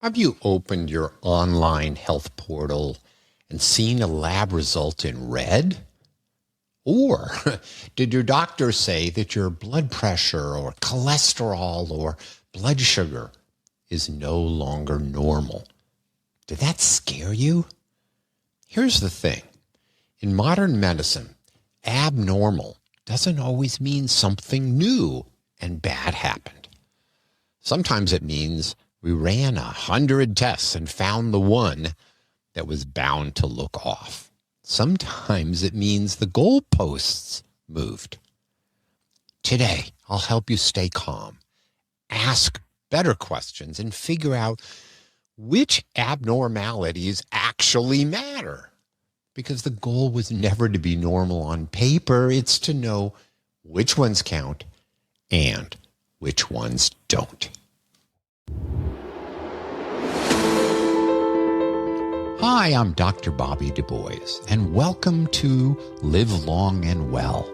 Have you opened your online health portal and seen a lab result in red? Or did your doctor say that your blood pressure or cholesterol or blood sugar is no longer normal? Did that scare you? Here's the thing. In modern medicine, abnormal doesn't always mean something new and bad happened. Sometimes it means we ran 100 tests and found the one that was bound to look off. Sometimes it means the goalposts moved. Today, I'll help you stay calm, ask better questions, and figure out which abnormalities actually matter. Because the goal was never to be normal on paper. It's to know which ones count and which ones don't. Hi, I'm Dr. Bobby Du Bois, and welcome to Live Long and Well,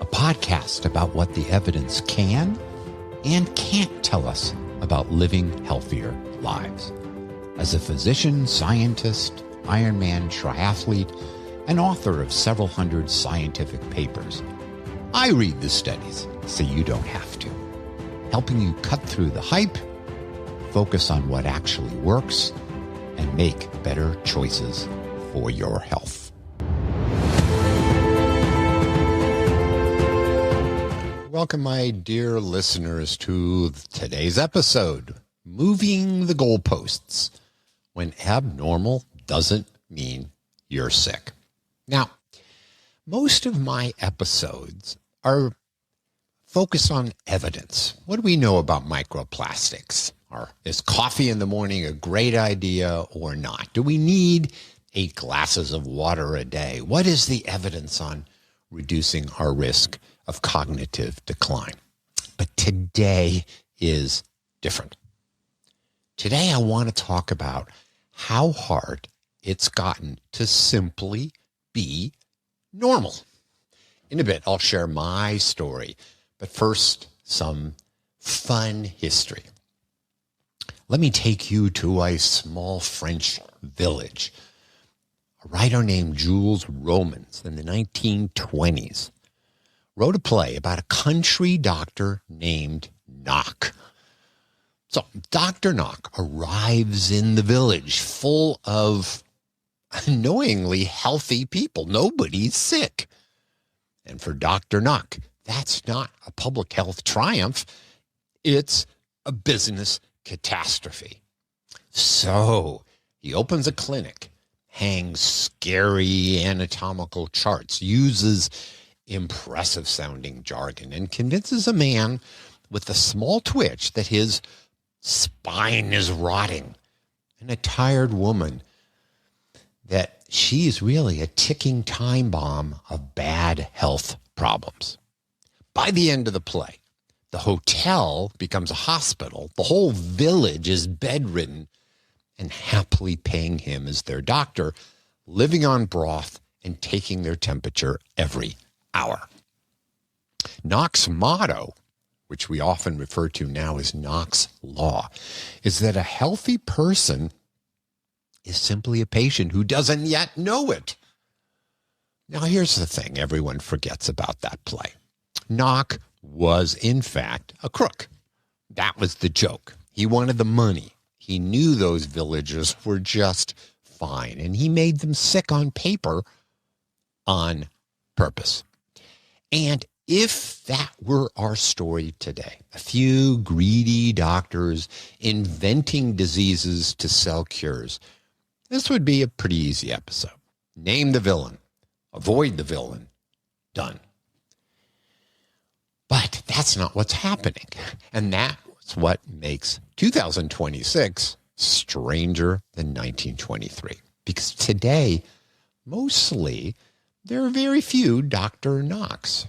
a podcast about what the evidence can and can't tell us about living healthier lives. As a physician, scientist, Ironman triathlete, and author of several hundred scientific papers, I read the studies so you don't have to, helping you cut through the hype, focus on what actually works, and make better choices for your health. Welcome, my dear listeners, to today's episode, Moving the Goalposts, when abnormal doesn't mean you're sick. Now, most of my episodes are focused on evidence. What do we know about microplastics? Is coffee in the morning a great idea or not? Do we need 8 glasses of water a day? What is the evidence on reducing our risk of cognitive decline? But today is different. Today I want to talk about how hard it's gotten to simply be normal. In a bit, I'll share my story, but first, some fun history. Let me take you to a small French village. A writer named Jules Romans in the 1920s wrote a play about a country doctor named Knock. So Dr. Knock arrives in the village full of annoyingly healthy people. Nobody's sick. And for Dr. Knock, that's not a public health triumph. It's a business catastrophe. So he opens a clinic, hangs scary anatomical charts, uses impressive sounding jargon, and convinces a man with a small twitch that his spine is rotting, and a tired woman that she's really a ticking time bomb of bad health problems. By the end of the play, the hotel becomes a hospital. The whole village is bedridden and happily paying him as their doctor, living on broth and taking their temperature every hour. Knock's motto, which we often refer to now as Knock's Law, is that a healthy person is simply a patient who doesn't yet know it. Now, here's the thing everyone forgets about that play. Knock was, in fact, a crook. That was the joke. He wanted the money. He knew those villagers were just fine, and he made them sick on paper on purpose. And if that were our story today, a few greedy doctors inventing diseases to sell cures, this would be a pretty easy episode. Name the villain, avoid the villain, done. But that's not what's happening. And that's what makes 2026 stranger than 1923. Because today, mostly, there are very few Dr. Knocks.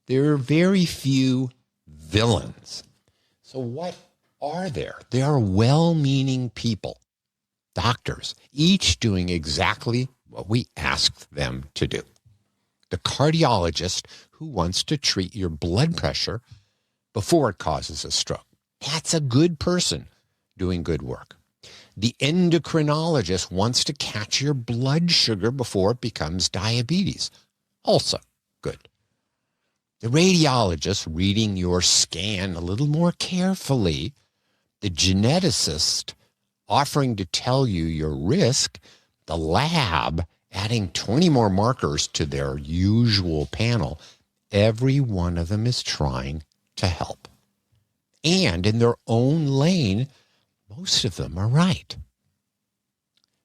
There are very few villains. So what are there? There are well-meaning people, doctors, each doing exactly what we asked them to do. The cardiologist who wants to treat your blood pressure before it causes a stroke. That's a good person doing good work. The endocrinologist wants to catch your blood sugar before it becomes diabetes. Also good. The radiologist reading your scan a little more carefully. The geneticist offering to tell you your risk. The lab adding 20 more markers to their usual panel. Every one of them is trying to help. And in their own lane, most of them are right.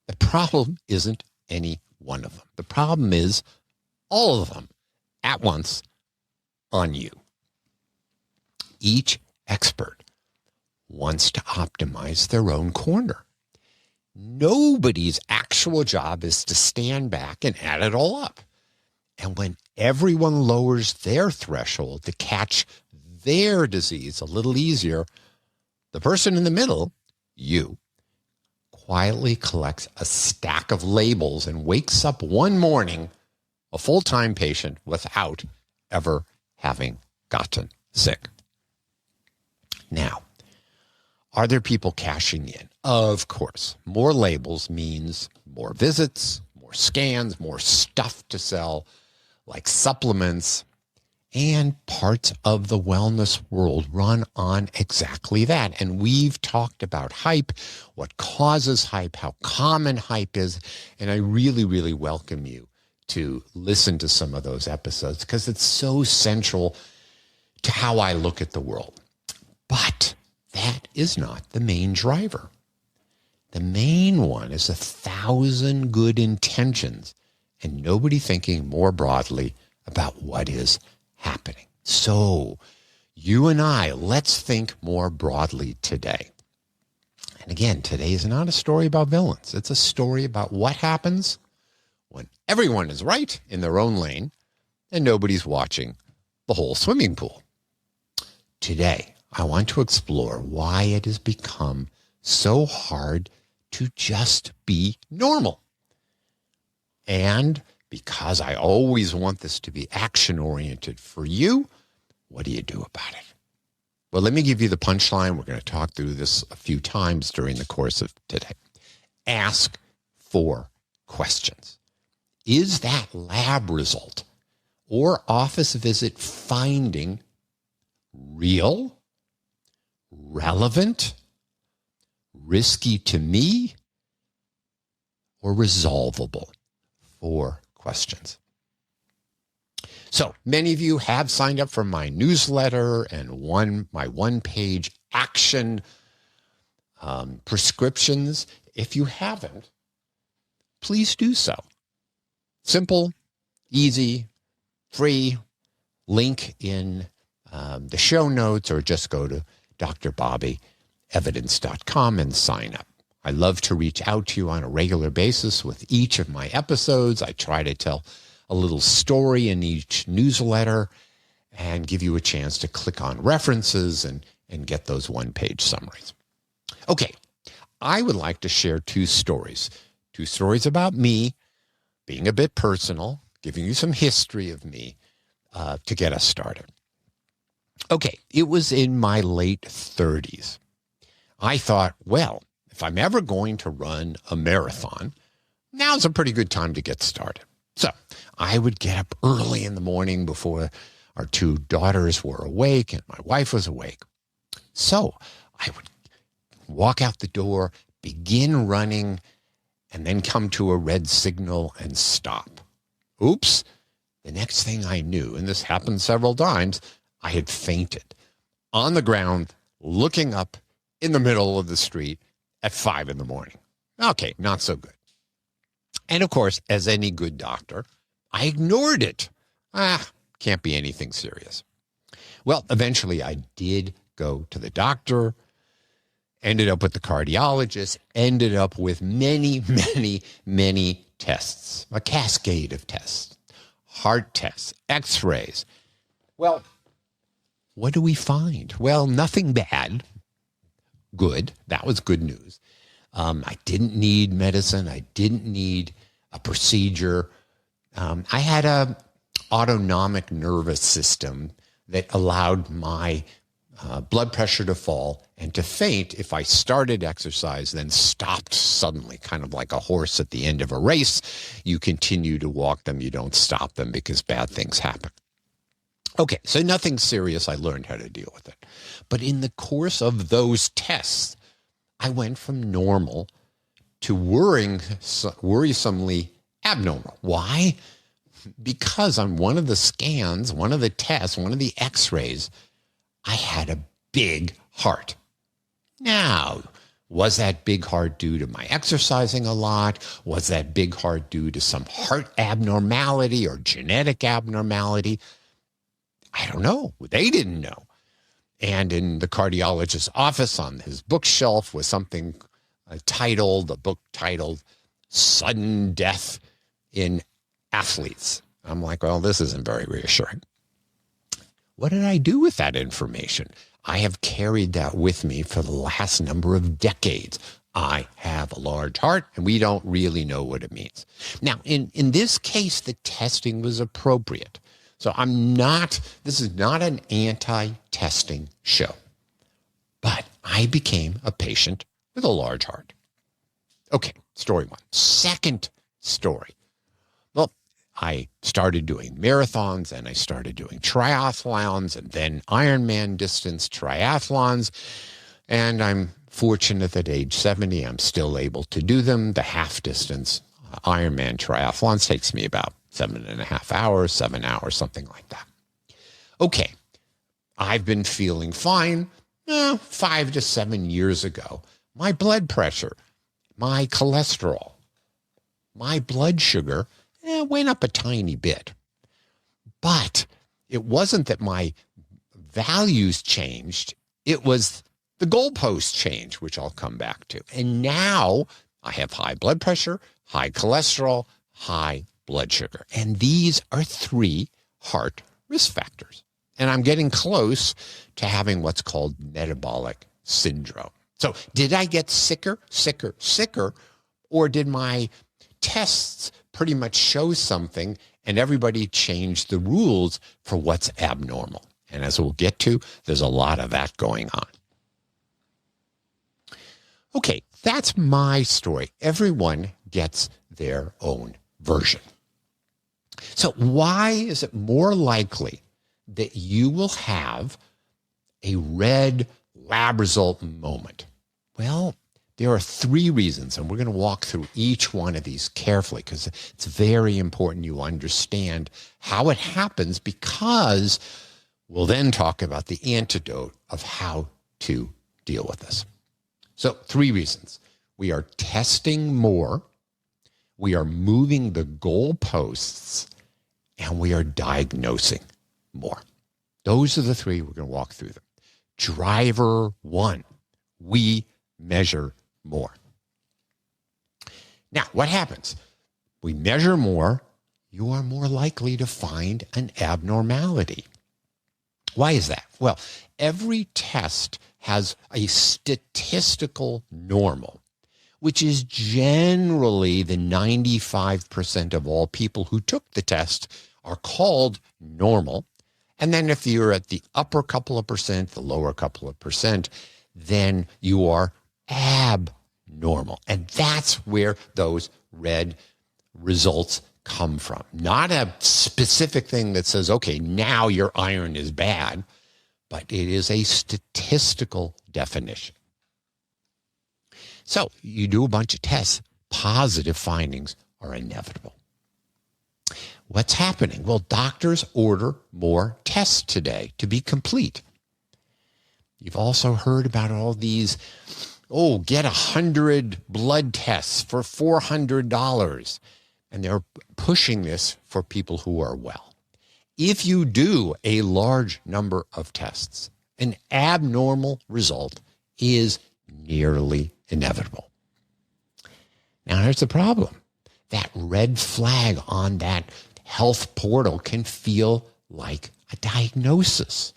The problem isn't any one of them. The problem is all of them at once on you. Each expert wants to optimize their own corner. Nobody's actual job is to stand back and add it all up. And when everyone lowers their threshold to catch their disease a little easier, the person in the middle, you, quietly collects a stack of labels and wakes up one morning a full-time patient without ever having gotten sick. Now, are there people cashing in? Of course. More labels means more visits, more scans, more stuff to sell, like supplements, and parts of the wellness world run on exactly that. And we've talked about hype, what causes hype, how common hype is, and I really, really welcome you to listen to some of those episodes because it's so central to how I look at the world. But that is not the main driver. The main one is 1,000 good intentions and nobody thinking more broadly about what is happening. So you and I, let's think more broadly today. And again, today is not a story about villains. It's a story about what happens when everyone is right in their own lane and nobody's watching the whole swimming pool. Today, I want to explore why it has become so hard to just be normal. And because I always want this to be action-oriented for you, what do you do about it? Well, let me give you the punchline. We're going to talk through this a few times during the course of today. Ask for questions. Is that lab result or office visit finding real, relevant, risky to me, or resolvable? 4 questions. So many of you have signed up for my newsletter and my one-page action prescriptions. If you haven't, please do so. Simple, easy, free, link in the show notes, or just go to drbobbyevidence.com and sign up. I love to reach out to you on a regular basis with each of my episodes. I try to tell a little story in each newsletter and give you a chance to click on references and get those one-page summaries. Okay, I would like to share 2 stories. 2 stories about me, being a bit personal, giving you some history of me to get us started. Okay, it was in my late 30s. I thought, well, if I'm ever going to run a marathon, now's a pretty good time to get started. So I would get up early in the morning before our 2 daughters were awake and my wife was awake. So I would walk out the door, begin running, and then come to a red signal and stop. Oops. The next thing I knew, and this happened several times, I had fainted on the ground, looking up in the middle of the street at 5 in the morning. Okay, not so good. And of course, as any good doctor, I ignored it. Can't be anything serious. Well, eventually I did go to the doctor, ended up with the cardiologist, ended up with many, many, many tests, a cascade of tests, heart tests, x-rays. Well, what do we find? Well, nothing bad. Good. That was good news. I didn't need medicine. I didn't need a procedure. I had a autonomic nervous system that allowed my blood pressure to fall, and to faint if I started exercise, then stopped suddenly, kind of like a horse at the end of a race. You continue to walk them. You don't stop them because bad things happen. Okay, so nothing serious. I learned how to deal with it. But in the course of those tests, I went from normal to worrisomely abnormal. Why? Because on one of the scans, one of the tests, one of the x-rays, I had a big heart. Now, was that big heart due to my exercising a lot? Was that big heart due to some heart abnormality or genetic abnormality? I don't know. They didn't know. And in the cardiologist's office on his bookshelf was something a book titled Sudden Death in Athletes. I'm like, well, this isn't very reassuring. What did I do with that information? I have carried that with me for the last number of decades. I have a large heart, and we don't really know what it means. Now, in this case, the testing was appropriate. So this is not an anti-testing show. But I became a patient with a large heart. Okay, story one. Second story. Well, I started doing marathons, and I started doing triathlons, and then Ironman distance triathlons. And I'm fortunate that at age 70, I'm still able to do them. The half distance Ironman triathlons takes me about 7.5 hours, 7 hours, something like that. Okay, I've been feeling fine. 5 to 7 years ago, my blood pressure, my cholesterol, my blood sugar went up a tiny bit. But it wasn't that my values changed. It was the goalpost change, which I'll come back to. And now I have high blood pressure, high cholesterol, high blood sugar. And these are 3 heart risk factors. And I'm getting close to having what's called metabolic syndrome. So did I get sicker, or did my tests pretty much show something and everybody changed the rules for what's abnormal? And as we'll get to, there's a lot of that going on. Okay, that's my story. Everyone gets their own version. So why is it more likely that you will have a red lab result moment? Well, there are 3 reasons, and we're going to walk through each one of these carefully because it's very important you understand how it happens, because we'll then talk about the antidote of how to deal with this. So 3 reasons. We are testing more, we are moving the goalposts, and we are diagnosing more. Those are the 3. We're going to walk through them. Driver 1, we measure more. Now, what happens? We measure more, you are more likely to find an abnormality. Why is that? Well, every test has a statistical normal, which is generally the 95% of all people who took the test are called normal. And then if you're at the upper couple of percent, the lower couple of percent, then you are abnormal. And that's where those red results come from. Not a specific thing that says, okay, now your iron is bad, but it is a statistical definition. So you do a bunch of tests, positive findings are inevitable. What's happening? Well, doctors order more tests today to be complete. You've also heard about all these, get 100 blood tests for $400. And they're pushing this for people who are well. If you do a large number of tests, an abnormal result is nearly inevitable. Now, here's the problem. That red flag on that health portal can feel like a diagnosis.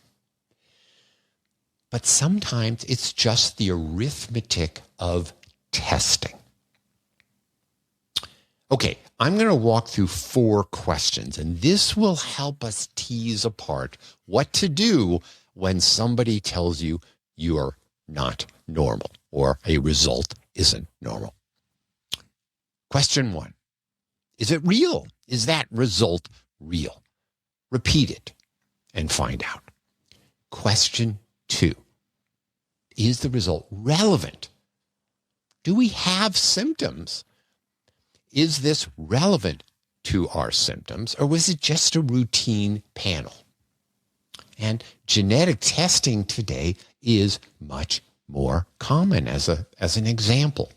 But sometimes it's just the arithmetic of testing. Okay, I'm going to walk through 4 questions, and this will help us tease apart what to do when somebody tells you you're not normal or a result isn't normal. Question 1, is it real? Is that result real? Repeat it and find out. Question 2, is the result relevant? Do we have symptoms? Is this relevant to our symptoms, or was it just a routine panel? And genetic testing today is much more common as an example.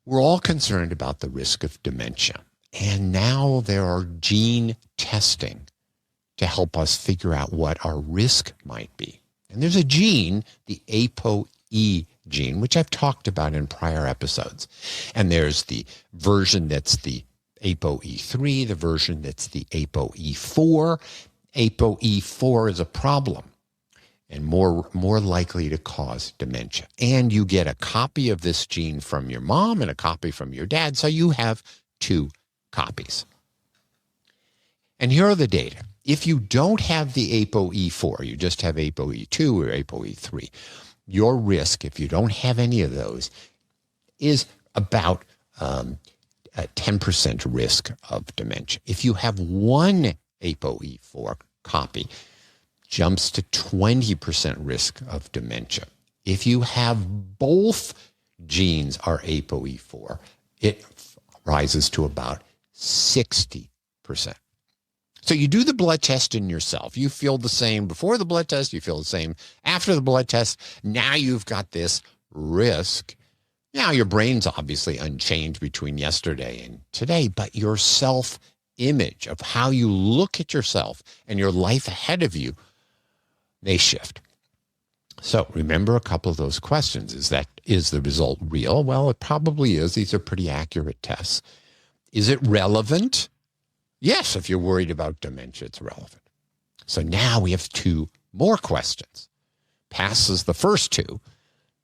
We're all concerned about the risk of dementia, and now there are gene testing to help us figure out what our risk might be. And there's a gene, the APOE gene, which I've talked about in prior episodes. And there's the version that's the APOE3, the version that's the APOE4. APOE4 is a problem and more likely to cause dementia. And you get a copy of this gene from your mom and a copy from your dad, so you have 2 copies. And here are the data. If you don't have the APOE4, you just have APOE2 or APOE3, your risk, if you don't have any of those, is about a 10% risk of dementia. If you have one APOE4 copy, jumps to 20% risk of dementia. If you have both genes are APOE4, it rises to about 60%. So you do the blood test in yourself. You feel the same before the blood test. You feel the same after the blood test. Now you've got this risk. Now your brain's obviously unchanged between yesterday and today, but your self-image of how you look at yourself and your life ahead of you may shift. So remember a couple of those questions. Is the result real? Well, it probably is. These are pretty accurate tests. Is it relevant? Yes, if you're worried about dementia, it's relevant. So now we have 2 more questions. Passes the first 2.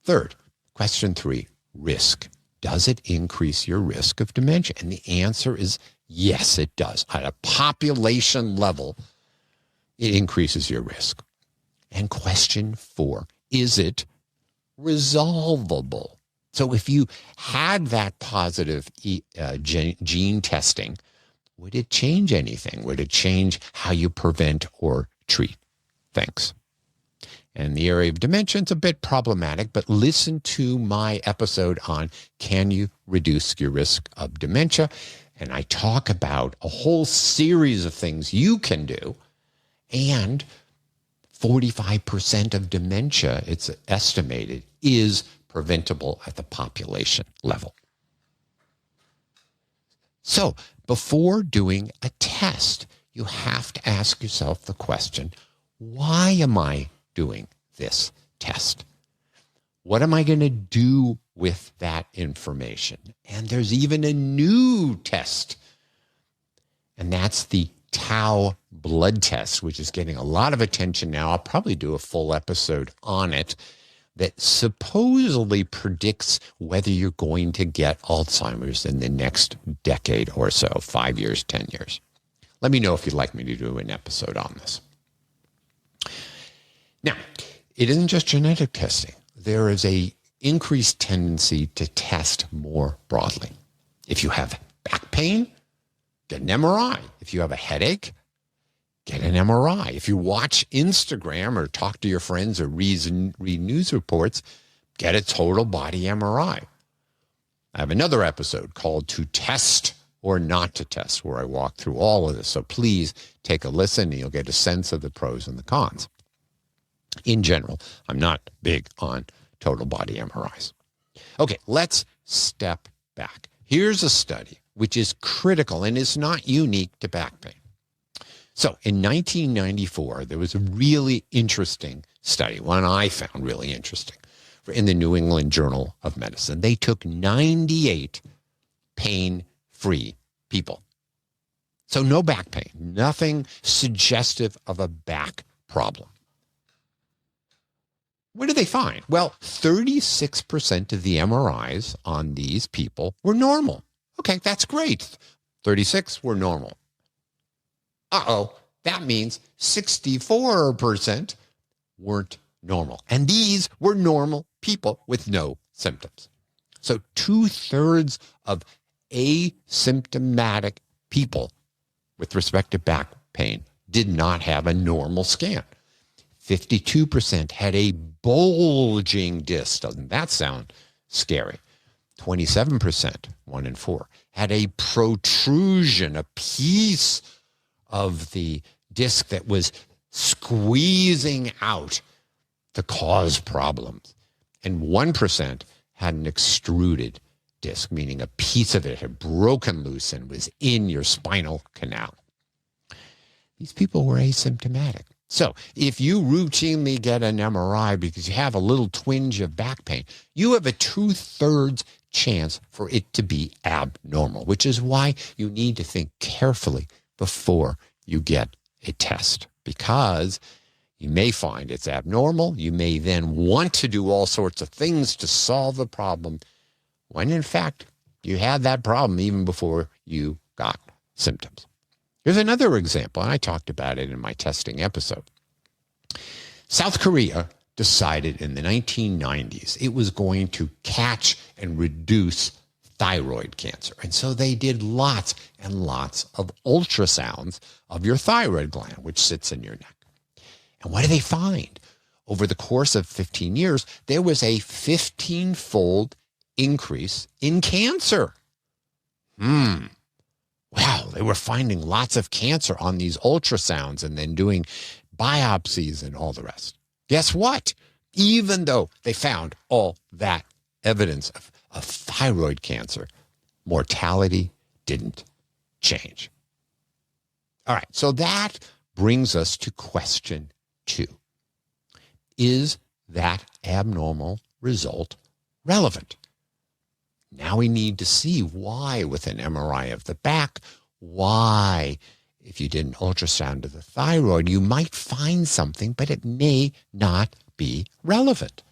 Third, question 3, risk. Does it increase your risk of dementia? And the answer is yes, it does. At a population level, it increases your risk. And question 4, is it resolvable? So if you had that positive gene testing, would it change anything? Would it change how you prevent or treat? Thanks. And the area of dementia is a bit problematic, but listen to my episode on can you reduce your risk of dementia? And I talk about a whole series of things you can do. And 45% of dementia, it's estimated, is preventable at the population level. So before doing a test, you have to ask yourself the question, why am I doing this test? What am I going to do with that information? And there's even a new test, and that's the tau blood test, which is getting a lot of attention now. I'll probably do a full episode on it, that supposedly predicts whether you're going to get Alzheimer's in the next decade or so, 5 years, 10 years. Let me know if you'd like me to do an episode on this. Now, it isn't just genetic testing. There is a increased tendency to test more broadly. If you have back pain, get an MRI. If you have a headache, get an MRI. If you watch Instagram or talk to your friends or read news reports, get a total body MRI. I have another episode called To Test or Not to Test, where I walk through all of this. So please take a listen and you'll get a sense of the pros and the cons. In general, I'm not big on total body MRIs. Okay, let's step back. Here's a study which is critical and is not unique to back pain. So in 1994, there was a really interesting study, one I found really interesting, in the New England Journal of Medicine. They took 98 pain-free people. So no back pain, nothing suggestive of a back problem. What did they find? Well, 36% of the MRIs on these people were normal. Okay, that's great. 36 were normal. Uh-oh, That means 64% weren't normal. And these were normal people with no symptoms. So 2/3 of asymptomatic people with respect to back pain did not have a normal scan. 52% had a bulging disc. Doesn't that sound scary? 27%, 1 in 4, had a protrusion, a piece of the disc that was squeezing out to cause problems. And 1% had an extruded disc, meaning a piece of it had broken loose and was in your spinal canal. These people were asymptomatic. So if you routinely get an MRI because you have a little twinge of back pain, you have a 2/3 chance for it to be abnormal, which is why you need to think carefully before you get a test, because you may find it's abnormal. You may then want to do all sorts of things to solve the problem, when in fact you had that problem even before you got symptoms. Here's another example, and I talked about it in my testing episode. South Korea decided in the 1990s it was going to catch and reduce thyroid cancer. And so they did lots and lots of ultrasounds of your thyroid gland, which sits in your neck. And what did they find? Over the course of 15 years, there was a 15-fold increase in cancer. Wow, they were finding lots of cancer on these ultrasounds and then doing biopsies and all the rest. Guess what? Even though they found all that evidence of thyroid cancer, mortality didn't change. All right, so that brings us to question 2. Is that abnormal result relevant? Now we need to see why with an MRI of the back, why if you did an ultrasound of the thyroid, you might find something, but it may not be relevant.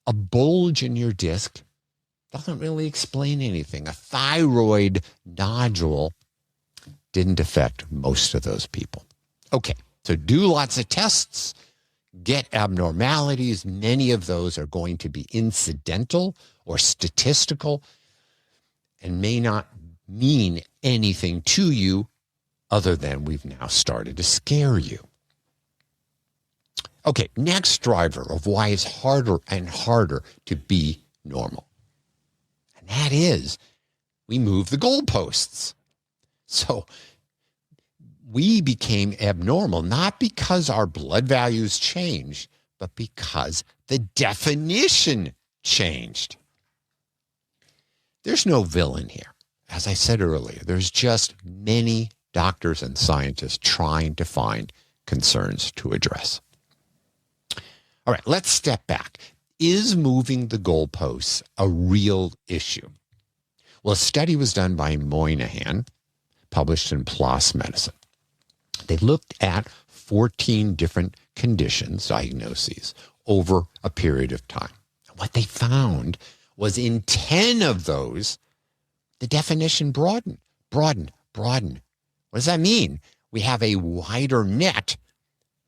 A bulge in your disc doesn't really explain anything. A thyroid nodule didn't affect most of those people. Okay, so do lots of tests, get abnormalities. Many of those are going to be incidental or statistical and may not mean anything to you other than we've now started to scare you. Okay, next driver of why it's harder and harder to be normal. And that is we move the goalposts. So we became abnormal, not because our blood values changed, but because the definition changed. There's no villain here. As I said earlier, there's just many doctors and scientists trying to find concerns to address. All right, let's step back. Is moving the goalposts a real issue? Well, a study was done by Moynihan, published in PLOS Medicine. They looked at 14 different conditions, diagnoses, over a period of time. What they found was in 10 of those, the definition broadened. What does that mean? We have a wider net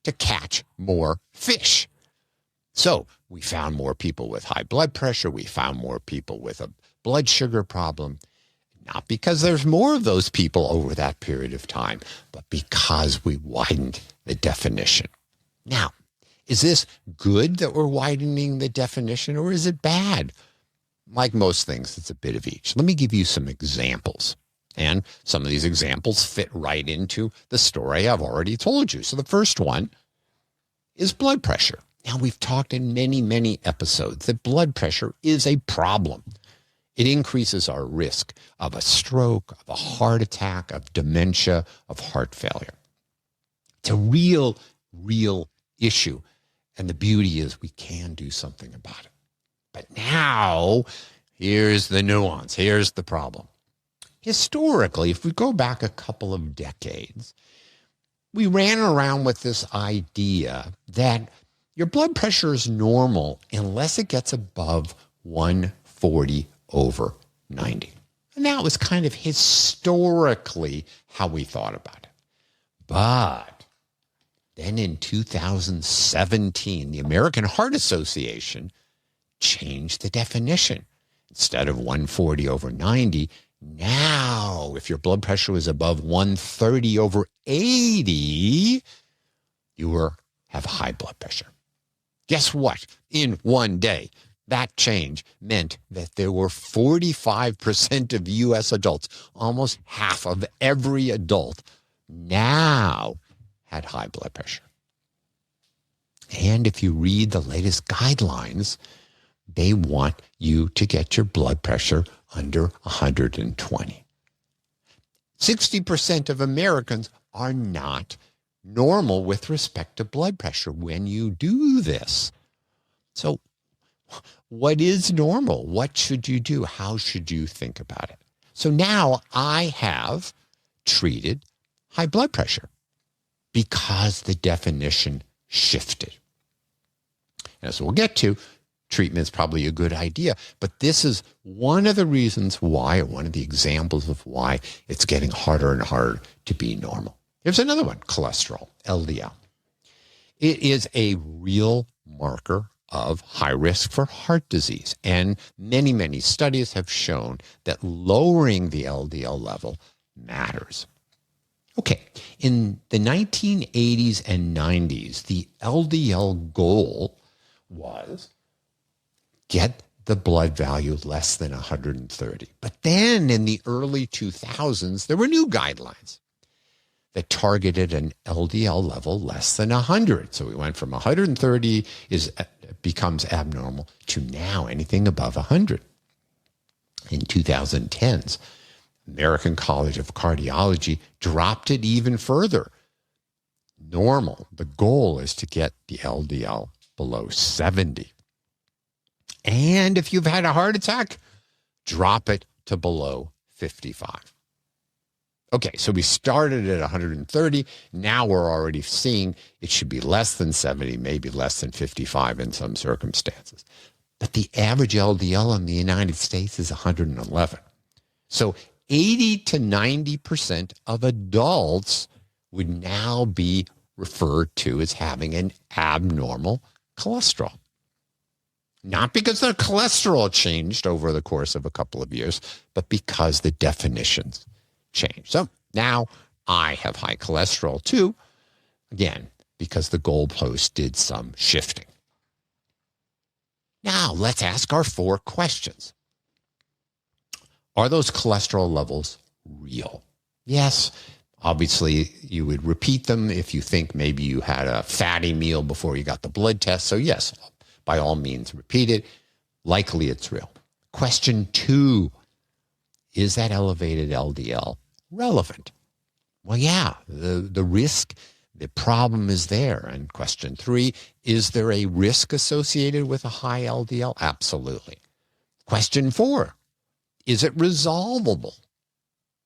to catch more fish. So we found more people with high blood pressure. We found more people with a blood sugar problem. Not because there's more of those people over that period of time, but because we widened the definition. Now, is this good that we're widening the definition, or is it bad? Like most things, it's a bit of each. Let me give you some examples. And some of these examples fit right into the story I've already told you. So the first one is blood pressure. Now, we've talked in many, many episodes that blood pressure is a problem. It increases our risk of a stroke, of a heart attack, of dementia, of heart failure. It's a real issue. And the beauty is we can do something about it. But now, here's the nuance. Here's the problem. Historically, if we go back a couple of decades, we ran around with this idea that your blood pressure is normal unless it gets above 140/90. And that was kind of historically how we thought about it. But then in 2017, the American Heart Association changed the definition. Instead of 140/90, now if your blood pressure was above 130/80, you have high blood pressure. Guess what? In one day, that change meant that there were 45% of U.S. adults, almost half of every adult, now had high blood pressure. And if you read the latest guidelines, they want you to get your blood pressure under 120. 60% of Americans are not normal with respect to blood pressure when you do this. So what is normal? What should you do? How should you think about it? So now I have treated high blood pressure because the definition shifted. As we'll get to, treatment is probably a good idea, but this is one of the reasons why, or one of the examples of why it's getting harder and harder to be normal. Here's another one, cholesterol, LDL. It is a real marker of high risk for heart disease, and many, many studies have shown that lowering the LDL level matters. Okay, in the 1980s and 90s, the LDL goal was get the blood value less than 130. But then in the early 2000s, there were new guidelines that targeted an LDL level less than 100. So we went from 130 becomes abnormal to now anything above 100. In 2010s, American College of Cardiology dropped it even further. Normal, the goal is to get the LDL below 70. And if you've had a heart attack, drop it to below 55. Okay, so we started at 130. Now we're already seeing it should be less than 70, maybe less than 55 in some circumstances. But the average LDL in the United States is 111. So 80 to 90% of adults would now be referred to as having an abnormal cholesterol. Not because their cholesterol changed over the course of a couple of years, but because the definitions changed. So now I have high cholesterol too, again, because the goalpost did some shifting. Now let's ask our 4 questions. Are those cholesterol levels real? Yes. Obviously, you would repeat them if you think maybe you had a fatty meal before you got the blood test. So yes, by all means, repeat it. Likely it's real. Question 2, is that elevated LDL relevant? Well, yeah, the risk, the problem is there. And question 3, is there a risk associated with a high LDL? Absolutely. Question 4, is it resolvable?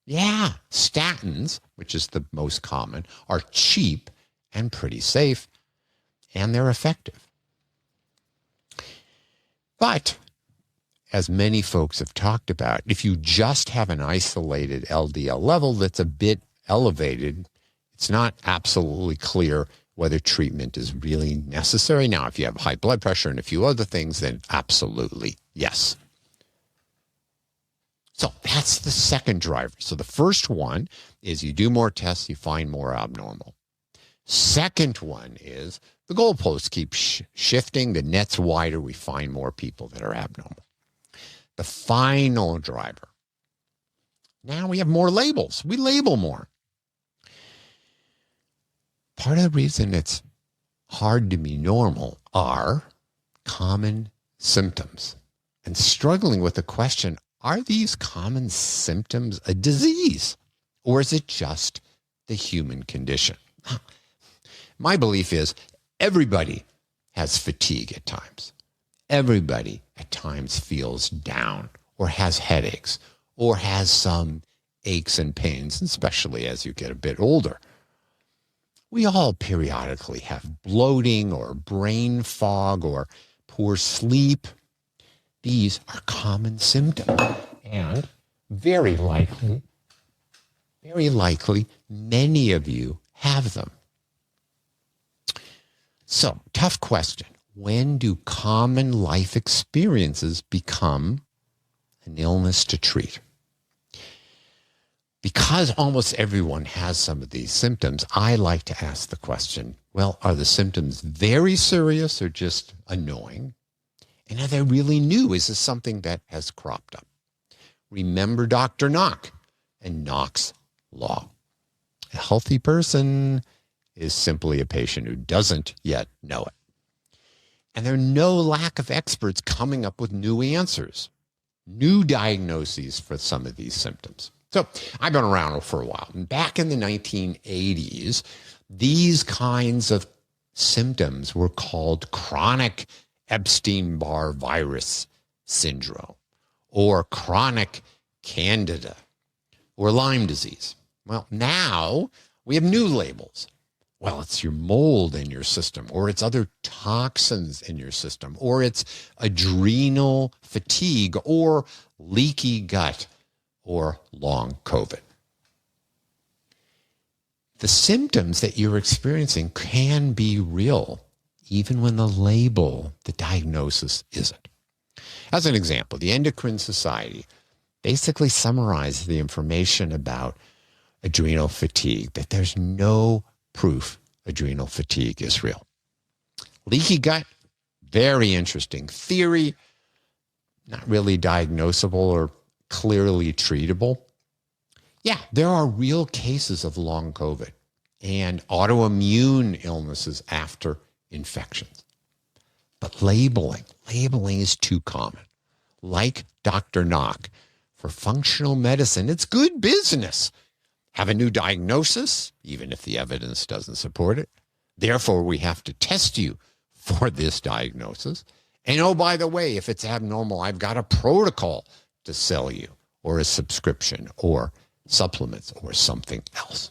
Yeah, statins, which is the most common, are cheap and pretty safe, and they're effective. But as many folks have talked about, if you just have an isolated LDL level that's a bit elevated, it's not absolutely clear whether treatment is really necessary. Now, if you have high blood pressure and a few other things, then absolutely yes. So that's the second driver. So the first one is you do more tests, you find more abnormal. Second one is the goalposts keep shifting, the net's wider, we find more people that are abnormal. The final driver. Now we have more labels. We label more. Part of the reason it's hard to be normal are common symptoms. And struggling with the question, are these common symptoms a disease? Or is it just the human condition? My belief is everybody has fatigue at times. Everybody at times feels down or has headaches or has some aches and pains, especially as you get a bit older. We all periodically have bloating or brain fog or poor sleep. These are common symptoms. And very likely, many of you have them. So, tough question. When do common life experiences become an illness to treat? Because almost everyone has some of these symptoms, I like to ask the question, well, are the symptoms very serious or just annoying? And are they really new? Is this something that has cropped up? Remember Dr. Knock and Knock's Law. A healthy person is simply a patient who doesn't yet know it. And there's no lack of experts coming up with new answers, new diagnoses for some of these symptoms. So I've been around for a while. And back in the 1980s, these kinds of symptoms were called chronic Epstein-Barr virus syndrome, or chronic Candida, or Lyme disease. Well, now we have new labels. Well, it's your mold in your system, or it's other toxins in your system, or it's adrenal fatigue, or leaky gut, or long COVID. The symptoms that you're experiencing can be real, even when the label, the diagnosis, isn't. As an example, the Endocrine Society basically summarized the information about adrenal fatigue, that there's no proof adrenal fatigue is real. Leaky gut, very interesting theory, not really diagnosable or clearly treatable. Yeah, there are real cases of long COVID and autoimmune illnesses after infections. But labeling is too common. Like Dr. Knock, for functional medicine, it's good business. Have a new diagnosis, even if the evidence doesn't support it. Therefore, we have to test you for this diagnosis. And oh, by the way, if it's abnormal, I've got a protocol to sell you, or a subscription, or supplements, or something else.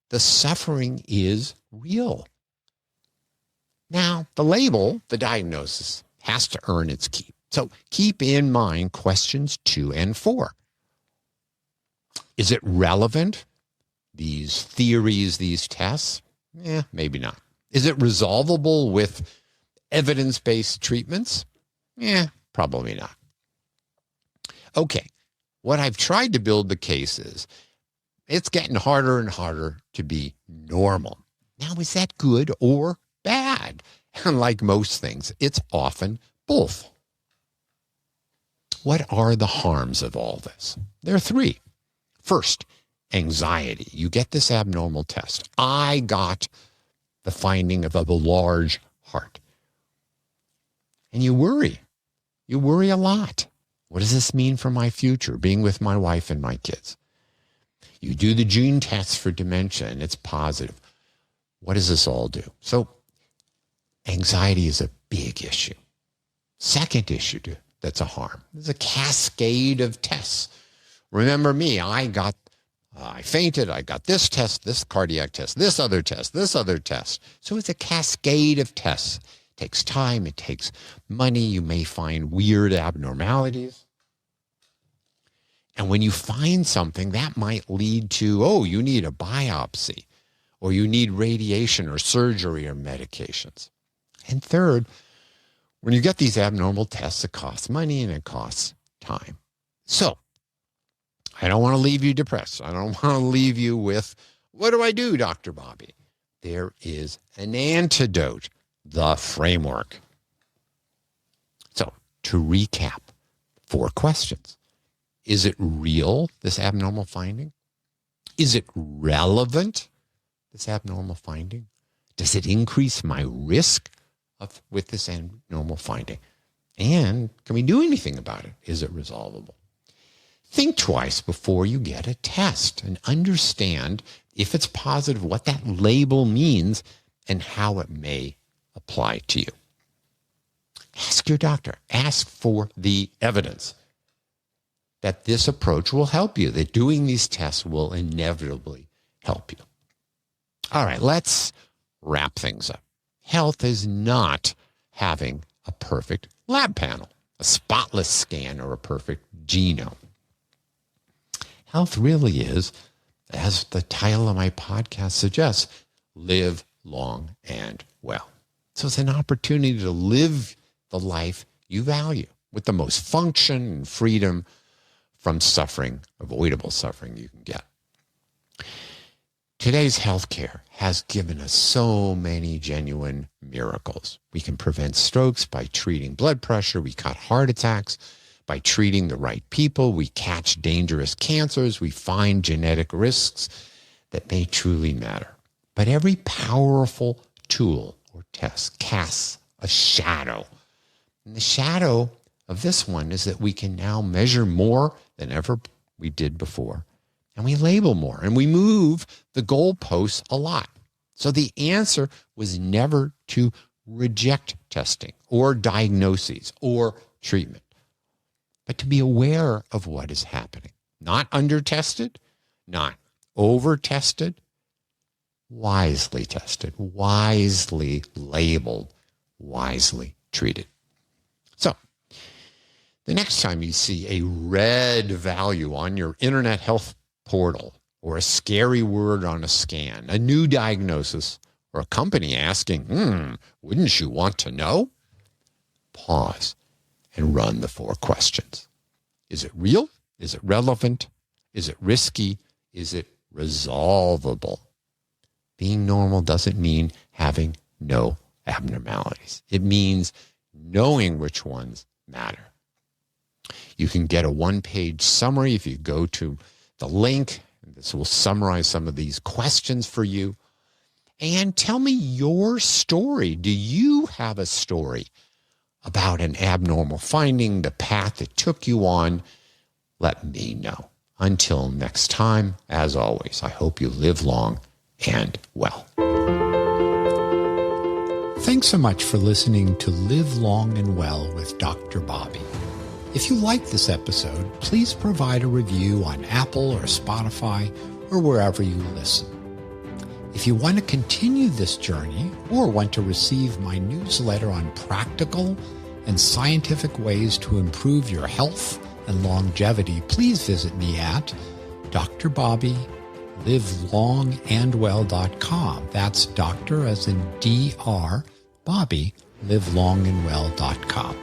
The suffering is real. Now, the label, the diagnosis, has to earn its keep. So keep in mind questions 2 and 4. Is it relevant? These theories, these tests? Maybe not. Is it resolvable with evidence-based treatments? Probably not. Okay, what I've tried to build the case is it's getting harder and harder to be normal. Now, is that good or bad? And like most things, it's often both. What are the harms of all this? There are 3. First, anxiety. You get this abnormal test. I got the finding of a large heart. And you worry. You worry a lot. What does this mean for my future, being with my wife and my kids? You do the gene test for dementia, and it's positive. What does this all do? So anxiety is a big issue. Second issue that's a harm. There's a cascade of tests. Remember me, I fainted, I got this test, this cardiac test, this other test, this other test. So it's a cascade of tests. It takes time, it takes money. You may find weird abnormalities. And when you find something, that might lead to, you need a biopsy, or you need radiation or surgery or medications. And third, when you get these abnormal tests, it costs money and it costs time. So I don't want to leave you depressed. I don't want to leave you with, what do I do, Dr. Bobby? There is an antidote, the framework. So to recap, 4 questions. Is it real, this abnormal finding? Is it relevant, this abnormal finding? Does it increase my risk with this abnormal finding? And can we do anything about it? Is it resolvable? Think twice before you get a test and understand, if it's positive, what that label means and how it may apply to you. Ask your doctor. Ask for the evidence that this approach will help you, that doing these tests will inevitably help you. All right, let's wrap things up. Health is not having a perfect lab panel. a spotless scan, or a perfect genome. Health really is, as the title of my podcast suggests, live long and well. So it's an opportunity to live the life you value with the most function and freedom from suffering, avoidable suffering you can get. Today's healthcare has given us so many genuine miracles. We can prevent strokes by treating blood pressure. We cut heart attacks by treating the right people. We catch dangerous cancers. We find genetic risks that may truly matter. But every powerful tool or test casts a shadow. And the shadow of this one is that we can now measure more than ever we did before. And we label more, and we move the goalposts a lot. So the answer was never to reject testing or diagnoses or treatment, but to be aware of what is happening. Not under-tested, not over-tested, wisely tested, wisely labeled, wisely treated. So, the next time you see a red value on your internet health portal, or a scary word on a scan, a new diagnosis, or a company asking, wouldn't you want to know? Pause and run the 4 questions. Is it real? Is it relevant? Is it risky? Is it resolvable? Being normal doesn't mean having no abnormalities. It means knowing which ones matter. You can get a 1-page summary if you go to the link. This will summarize some of these questions for you. And tell me your story. Do you have a story about an abnormal finding, the path it took you on? Let me know. Until next time, as always, I hope you live long and well. Thanks so much for listening to Live Long and Well with Dr. Bobby. If you like this episode, please provide a review on Apple or Spotify or wherever you listen. If you want to continue this journey or want to receive my newsletter on practical and scientific ways to improve your health and longevity, please visit me at drbobbylivellongandwell.com. That's doctor as in DR, Bobby, livelongandwell.com.